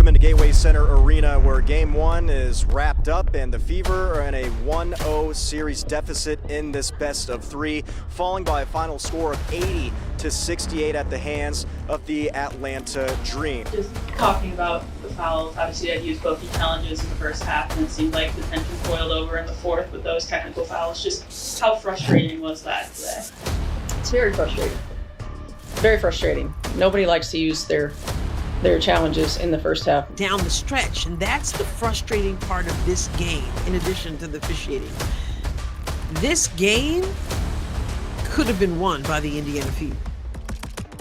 Welcome into Gateway Center Arena, where Game 1 is wrapped up and the Fever are in a 1-0 series deficit in this best of three, falling by a final score of 80-68 at the hands of the Atlanta Dream. Just talking about the fouls, obviously I'd used both the challenges in the first half, and it seemed like the tension boiled over in the fourth with those technical fouls. Just how frustrating was that today? It's very frustrating. Very frustrating. Nobody likes to use their challenges in the first half. Down the stretch, and that's the frustrating part of this game, in addition to the officiating. This game could have been won by the Indiana Fever.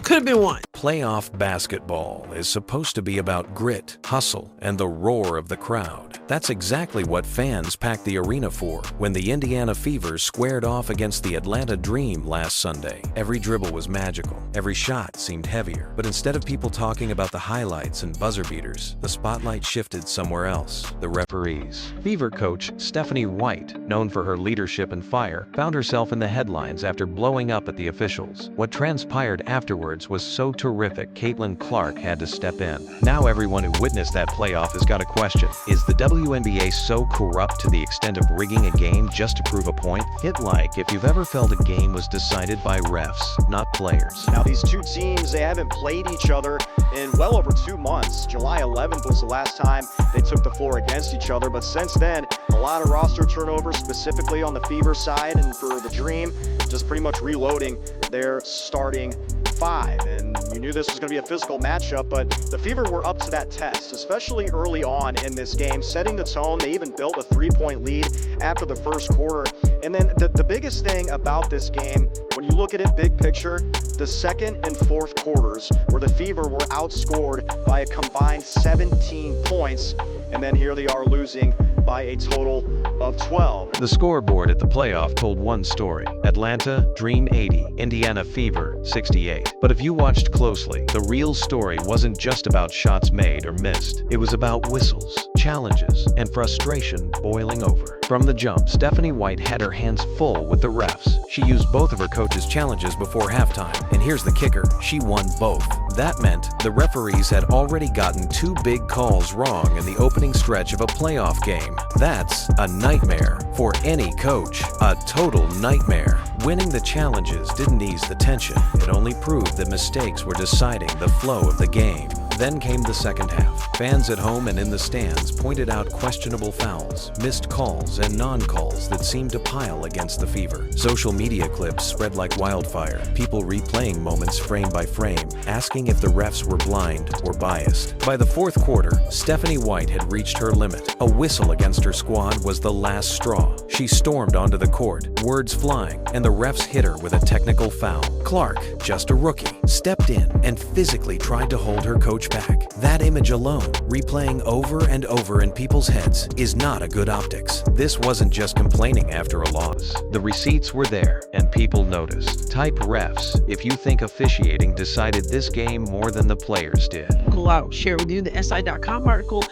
Could have been won. Playoff basketball is supposed to be about grit, hustle, and the roar of the crowd. That's exactly what fans packed the arena for when the Indiana Fever squared off against the Atlanta Dream last Sunday. Every dribble was magical. Every shot seemed heavier. But instead of people talking about the highlights and buzzer beaters, the spotlight shifted somewhere else: the referees. Fever coach Stephanie White, known for her leadership and fire, found herself in the headlines after blowing up at the officials. What transpired afterwards was so terrific, Caitlin Clark had to step in. Now everyone who witnessed that playoff has got a question. Is the WNBA so corrupt to the extent of rigging a game just to prove a point? Hit like if you've ever felt a game was decided by refs, not players. Now these two teams, they haven't played each other in well over 2 months. July 11th was the last time they took the floor against each other, but since then, a lot of roster turnover, specifically on the Fever side, and for the Dream, just pretty much reloading their starting five. And you knew this was going to be a physical matchup, but the Fever were up to that test, especially early on in this game, setting the tone. They even built a 3-point lead after the first quarter. And then the biggest thing about this game, when you look at it big picture, the second and fourth quarters, where the Fever were outscored by a combined 17 points, and then here they are losing by a total of 12. The scoreboard at the playoff told one story: Atlanta Dream 80, Indiana Fever 68. But if you watched closely, the real story wasn't just about shots made or missed. It was about whistles, challenges, and frustration boiling over. From the jump, Stephanie White had her hands full with the refs. She used both of her coach's challenges before halftime, and here's the kicker: she won both. That meant the referees had already gotten 2 big calls wrong in the opening stretch of a playoff game. That's a nightmare for any coach. A total nightmare. Winning the challenges didn't ease the tension. It only proved that mistakes were deciding the flow of the game. Then came the second half. Fans at home and in the stands pointed out questionable fouls, missed calls, and non-calls that seemed to pile against the Fever. Social media clips spread like wildfire, people replaying moments frame by frame, asking if the refs were blind or biased. By the fourth quarter, Stephanie White had reached her limit. A whistle against her squad was the last straw. She stormed onto the court, words flying, and the refs hit her with a technical foul. Clark, just a rookie, stepped in and physically tried to hold her coach back. That image alone, replaying over and over in people's heads, is not a good optics. This wasn't just complaining after a loss. The receipts were there, and people noticed. Type refs if you think officiating decided this game more than the players did. I'll share with you the SI.com article.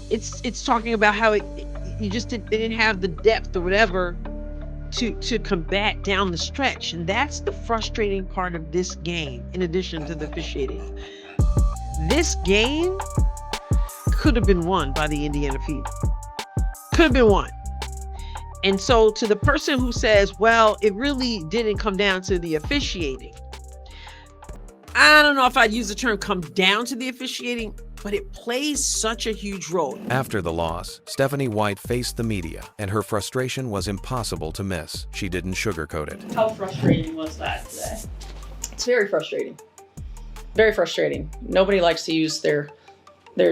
It's talking about how they didn't have the depth or whatever to combat down the stretch, and that's the frustrating part of this game, in addition to the officiating. This game could have been won by the Indiana Fever. Could have been won. And so to the person who says, well, it really didn't come down to the officiating, I don't know if I'd use the term come down to the officiating, but it plays such a huge role. After the loss, Stephanie White faced the media, and her frustration was impossible to miss. She didn't sugarcoat it. How frustrating was that today? It's very frustrating. Very frustrating. Nobody likes to use their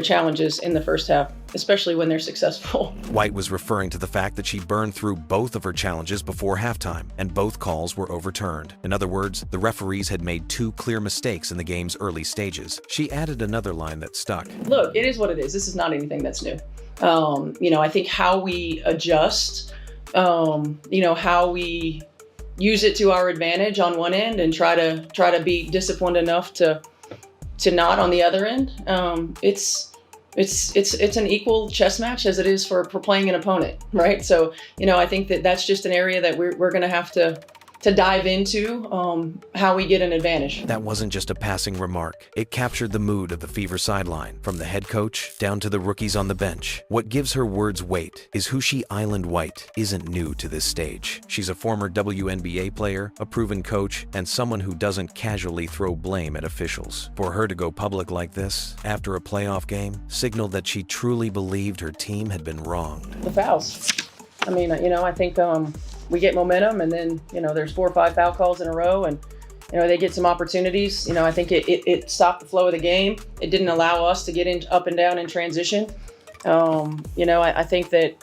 challenges in the first half, especially when they're successful. White was referring to the fact that she burned through both of her challenges before halftime, and both calls were overturned. In other words, the referees had made 2 clear mistakes in the game's early stages. She added another line that stuck. Look, it is what it is. This is not anything that's new. I think how we adjust, how we use it to our advantage on one end and try to be disciplined enough to not on the other end. It's an equal chess match as it is for playing an opponent, right? So, I think that's just an area that we're going to have to dive into how we get an advantage. That wasn't just a passing remark. It captured the mood of the Fever sideline, from the head coach down to the rookies on the bench. What gives her words weight is Hoochie Island White isn't new to this stage. She's a former WNBA player, a proven coach, and someone who doesn't casually throw blame at officials. For her to go public like this, after a playoff game, signaled that she truly believed her team had been wronged. The fouls. I mean, I think we get momentum, and then, there's 4 or 5 foul calls in a row, and, they get some opportunities. I think it stopped the flow of the game. It didn't allow us to get up and down in transition. I think that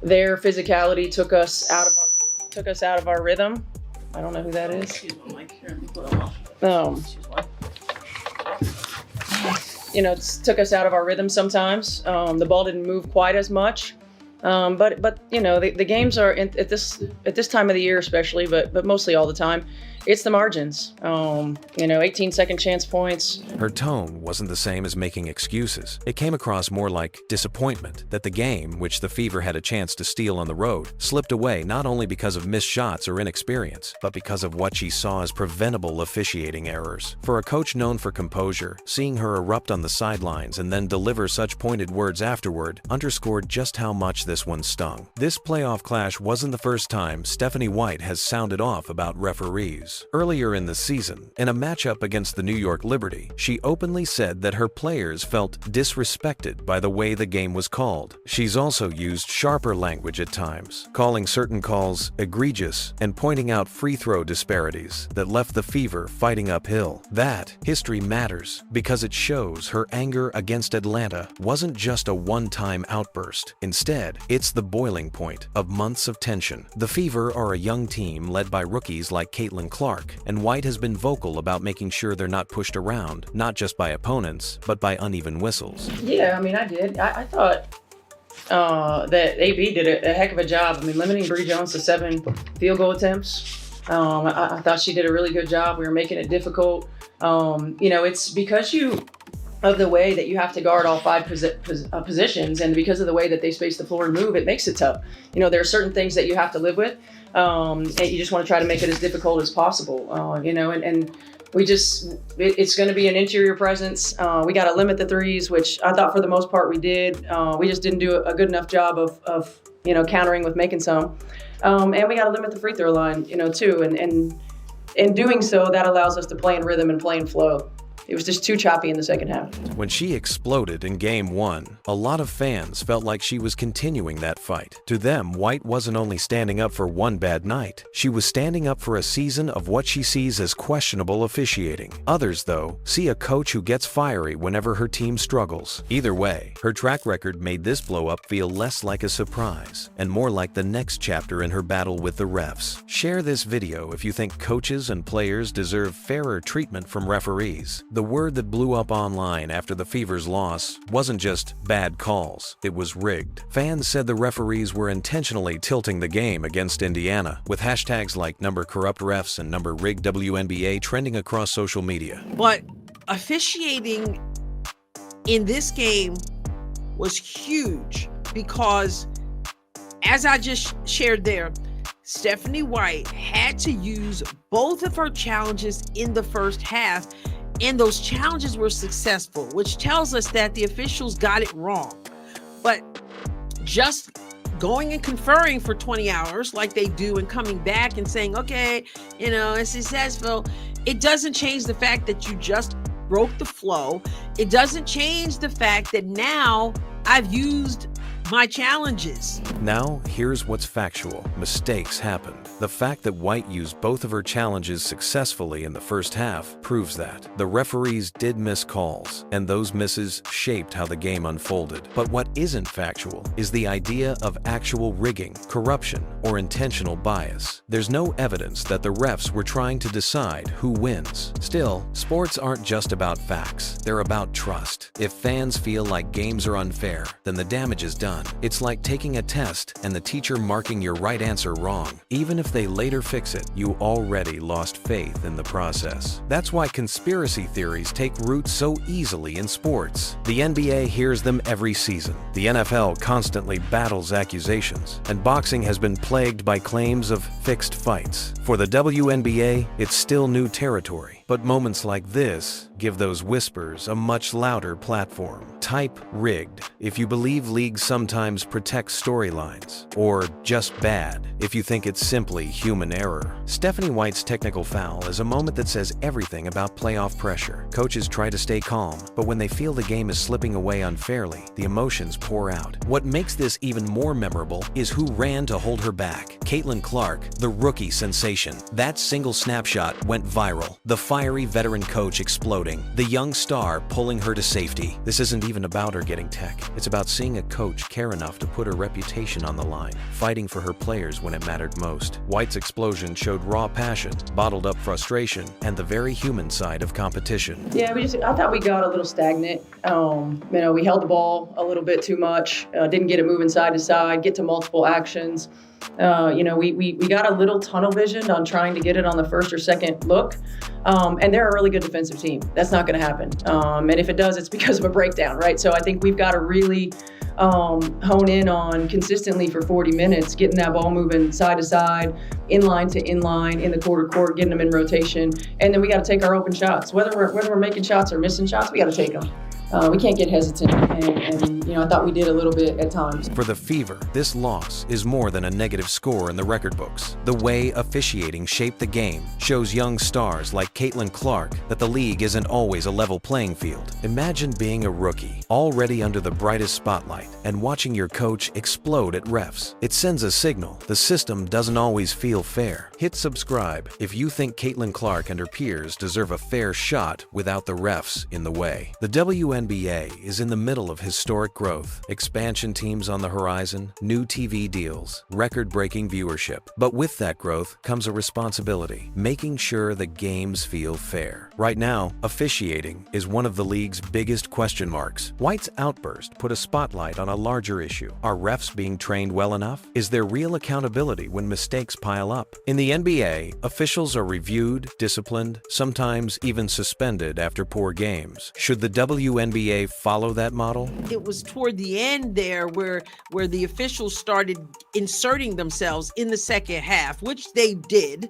their physicality took us out of our rhythm. I don't know who that is. Excuse me, Mike. Here, let me put him off. It took us out of our rhythm sometimes. The ball didn't move quite as much. But the games are at this time of the year especially, but mostly all the time, it's the margins. 18-second chance points. Her tone wasn't the same as making excuses. It came across more like disappointment that the game, which the Fever had a chance to steal on the road, slipped away not only because of missed shots or inexperience, but because of what she saw as preventable officiating errors. For a coach known for composure, seeing her erupt on the sidelines and then deliver such pointed words afterward underscored just how much this one stung. This playoff clash wasn't the first time Stephanie White has sounded off about referees. Earlier in the season, in a matchup against the New York Liberty, she openly said that her players felt disrespected by the way the game was called. She's also used sharper language at times, calling certain calls egregious and pointing out free throw disparities that left the Fever fighting uphill. That history matters because it shows her anger against Atlanta wasn't just a one-time outburst. Instead, it's the boiling point of months of tension. The Fever are a young team led by rookies like Caitlin Clark, and White has been vocal about making sure they're not pushed around, not just by opponents, but by uneven whistles. Yeah, I did. I thought that AB did a heck of a job. Limiting Bree Jones to 7 field goal attempts. I thought she did a really good job. We were making it difficult. It's because of the way that you have to guard all 5 positions, and because of the way that they space the floor and move, it makes it tough. There are certain things that you have to live with, and you just want to try to make it as difficult as possible. And it's going to be an interior presence. We got to limit the threes, which I thought for the most part we did. We just didn't do a good enough job of countering with making some. And we got to limit the free throw line, too. And in doing so, that allows us to play in rhythm and play in flow. It was just too choppy in the second half. When she exploded in Game 1, a lot of fans felt like she was continuing that fight. To them, White wasn't only standing up for one bad night, she was standing up for a season of what she sees as questionable officiating. Others, though, see a coach who gets fiery whenever her team struggles. Either way, her track record made this blow-up feel less like a surprise and more like the next chapter in her battle with the refs. Share this video if you think coaches and players deserve fairer treatment from referees. The word that blew up online after the Fever's loss wasn't just bad calls, it was rigged. Fans said the referees were intentionally tilting the game against Indiana, with hashtags like #corruptrefs and #riggedWNBA trending across social media. But officiating in this game was huge because, as I just shared there, Stephanie White had to use both of her challenges in the first half, and those challenges were successful, which tells us that the officials got it wrong. But just going and conferring for 20 hours like they do and coming back and saying, okay, it's successful, it doesn't change the fact that you just broke the flow. It doesn't change the fact that now I've used my challenges. Now, here's what's factual. Mistakes happened. The fact that White used both of her challenges successfully in the first half proves that. The referees did miss calls, and those misses shaped how the game unfolded. But what isn't factual is the idea of actual rigging, corruption, or intentional bias. There's no evidence that the refs were trying to decide who wins. Still, sports aren't just about facts. They're about trust. If fans feel like games are unfair, then the damage is done. done. It's like taking a test and the teacher marking your right answer wrong. Even if they later fix it, you already lost faith in the process. That's why conspiracy theories take root so easily in sports. The NBA hears them every season. The NFL constantly battles accusations, and boxing has been plagued by claims of fixed fights. For the WNBA, it's still new territory. But moments like this give those whispers a much louder platform. Type rigged if you believe leagues sometimes protect storylines, or just bad if you think it's simply human error. Stephanie White's technical foul is a moment that says everything about playoff pressure. Coaches try to stay calm, but when they feel the game is slipping away unfairly, the emotions pour out. What makes this even more memorable is who ran to hold her back. Caitlin Clark, the rookie sensation. That single snapshot went viral. The fiery veteran coach exploding, the young star pulling her to safety. This isn't even about her getting tech. It's about seeing a coach care enough to put her reputation on the line, fighting for her players when it mattered most. White's explosion showed raw passion, bottled up frustration, and the very human side of competition. Yeah, I thought we got a little stagnant. We held the ball a little bit too much, didn't get it moving side to side, get to multiple actions. We got a little tunnel vision on trying to get it on the first or second look. And they're a really good defensive team. That's not going to happen. And if it does, it's because of a breakdown, right? So I think we've got to really hone in on consistently for 40 minutes, getting that ball moving side to side, inline to inline, in the quarter court, getting them in rotation. And then we got to take our open shots. Whether we're making shots or missing shots, we got to take them. We can't get hesitant, and I thought we did a little bit at times. For the Fever, this loss is more than a negative score in the record books. The way officiating shaped the game shows young stars like Caitlin Clark that the league isn't always a level playing field. Imagine being a rookie, already under the brightest spotlight, and watching your coach explode at refs. It sends a signal the system doesn't always feel fair. Hit subscribe if you think Caitlin Clark and her peers deserve a fair shot without the refs in the way. The WNBA is in the middle of historic growth. Expansion teams on the horizon, new TV deals, record-breaking viewership. But with that growth comes a responsibility, making sure the games feel fair. Right now, officiating is one of the league's biggest question marks. White's outburst put a spotlight on a larger issue. Are refs being trained well enough? Is there real accountability when mistakes pile up? In the NBA, officials are reviewed, disciplined, sometimes even suspended after poor games. Should the WNBA follow that model? It was toward the end there where the officials started inserting themselves in the second half, which they did.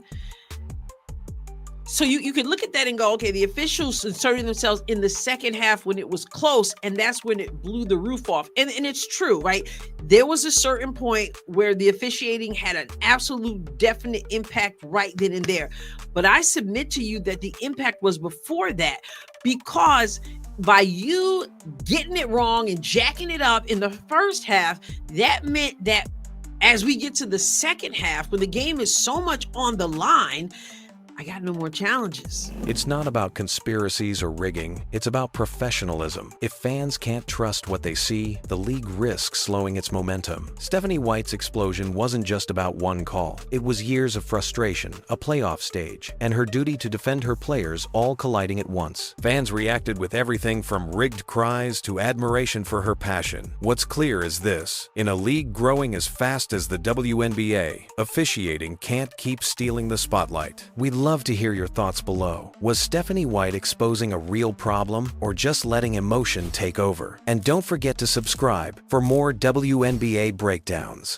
So you could look at that and go, okay, the officials inserted themselves in the second half when it was close, and that's when it blew the roof off. And it's true, right? There was a certain point where the officiating had an absolute definite impact right then and there. But I submit to you that the impact was before that, because by you getting it wrong and jacking it up in the first half, that meant that as we get to the second half, when the game is so much on the line, I got no more challenges. It's not about conspiracies or rigging. It's about professionalism. If fans can't trust what they see, the league risks slowing its momentum. Stephanie White's explosion wasn't just about one call. It was years of frustration, a playoff stage, and her duty to defend her players all colliding at once. Fans reacted with everything from rigged cries to admiration for her passion. What's clear is this: in a league growing as fast as the WNBA, officiating can't keep stealing the spotlight. We'd love to hear your thoughts below. Was Stephanie White exposing a real problem or just letting emotion take over? And don't forget to subscribe for more WNBA breakdowns.